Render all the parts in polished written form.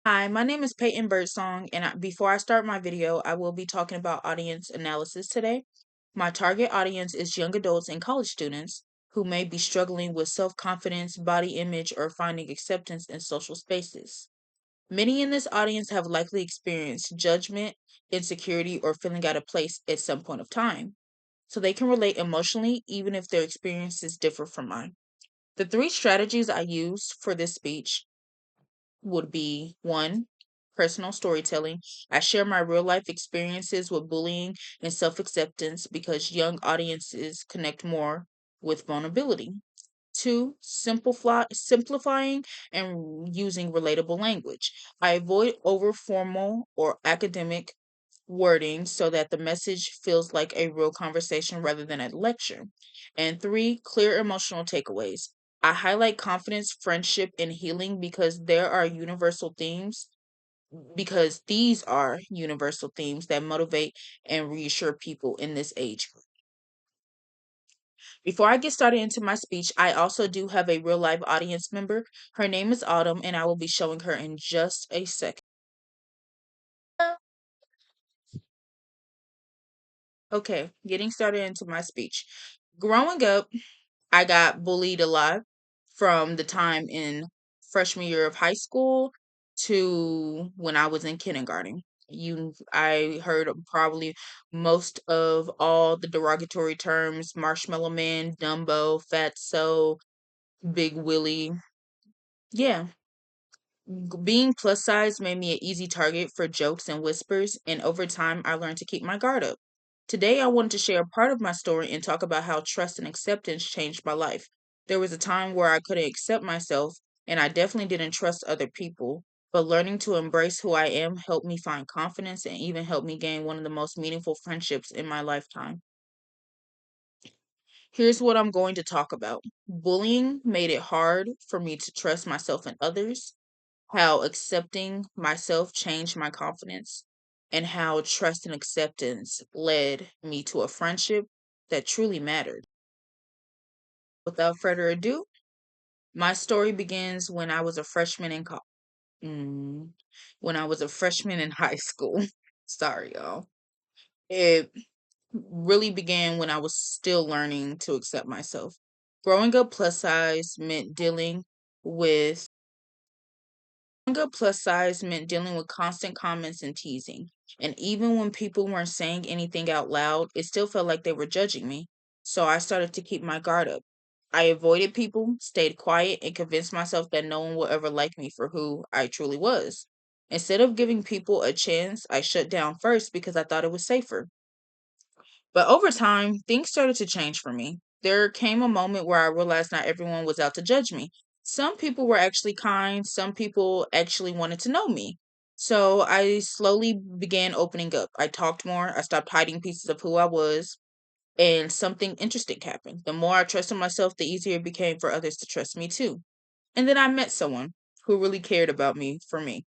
Hi, my name is Peyton Birdsong, and before I start my video, I will be talking about audience analysis today. My target audience is young adults and college students who may be struggling with self-confidence, body image, or finding acceptance in social spaces. Many in this audience have likely experienced judgment, insecurity, or feeling out of place at some point of time, so they can relate emotionally even if their experiences differ from mine. The three strategies I used for this speech would be one, personal storytelling. I share my real life experiences with bullying and self acceptance because young audiences connect more with vulnerability. Two, simplifying and using relatable language. I avoid over formal or academic wording so that the message feels like a real conversation rather than a lecture. And three, clear emotional takeaways. I highlight confidence, friendship, and healing because these are universal themes that motivate and reassure people in this age group. Before I get started into my speech, I also do have a real live audience member. Her name is Autumn, and I will be showing her in just a second. Okay, getting started into my speech. Growing up, I got bullied a lot from the time in freshman year of high school to when I was in kindergarten. I heard probably most of all the derogatory terms: Marshmallow Man, Dumbo, Fatso, Big Willie. Yeah, being plus size made me an easy target for jokes and whispers, and over time, I learned to keep my guard up. Today, I wanted to share a part of my story and talk about how trust and acceptance changed my life. There was a time where I couldn't accept myself, and I definitely didn't trust other people, but learning to embrace who I am helped me find confidence and even helped me gain one of the most meaningful friendships in my lifetime. Here's what I'm going to talk about. Bullying made it hard for me to trust myself and others, how accepting myself changed my confidence, and how trust and acceptance led me to a friendship that truly mattered. Without further ado, my story begins when I was a freshman in mm, when I was a freshman in high school. Sorry, y'all. It really began when I was still learning to accept myself. Growing up plus size meant dealing with Growing up plus size meant dealing with constant comments and teasing. And even when people weren't saying anything out loud, it still felt like they were judging me. So I started to keep my guard up. I avoided people, stayed quiet, and convinced myself that no one would ever like me for who I truly was. Instead of giving people a chance, I shut down first because I thought it was safer. But over time, things started to change for me. There came a moment where I realized not everyone was out to judge me. Some people were actually kind, some people actually wanted to know me. So I slowly began opening up. I talked more, I stopped hiding pieces of who I was, and something interesting happened. The more I trusted myself, the easier it became for others to trust me too. And then I met someone who really cared about me for me.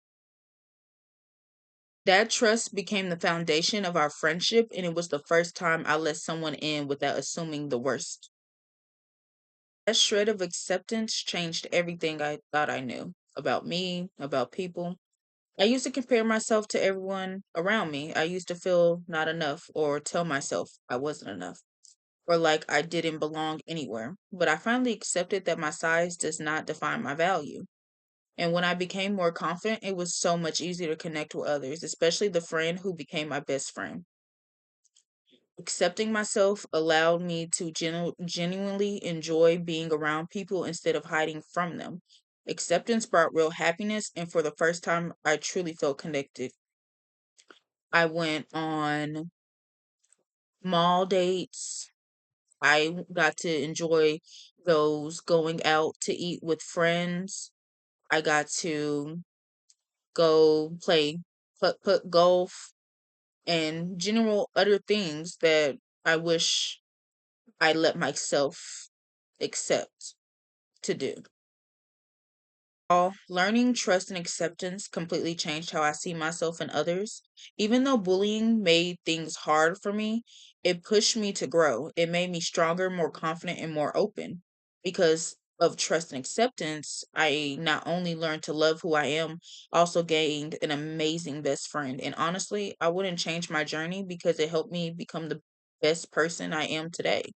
That trust became the foundation of our friendship, and it was the first time I let someone in without assuming the worst. That shred of acceptance changed everything I thought I knew about me, about people. I used to compare myself to everyone around me. I used to feel not enough or tell myself I wasn't enough or like I didn't belong anywhere. But I finally accepted that my size does not define my value. And when I became more confident, it was so much easier to connect with others, especially the friend who became my best friend. Accepting myself allowed me to genuinely enjoy being around people instead of hiding from them. Acceptance brought real happiness, and for the first time, I truly felt connected. I went on mall dates. I got to enjoy those going out to eat with friends. I got to go play putt golf and general other things that I wish I let myself accept to do. All learning trust and acceptance completely changed how I see myself and others. Even though bullying made things hard for me, it pushed me to grow. It made me stronger, more confident, and more open because of trust and acceptance, I not only learned to love who I am, also gained an amazing best friend. And honestly, I wouldn't change my journey because it helped me become the best person I am today.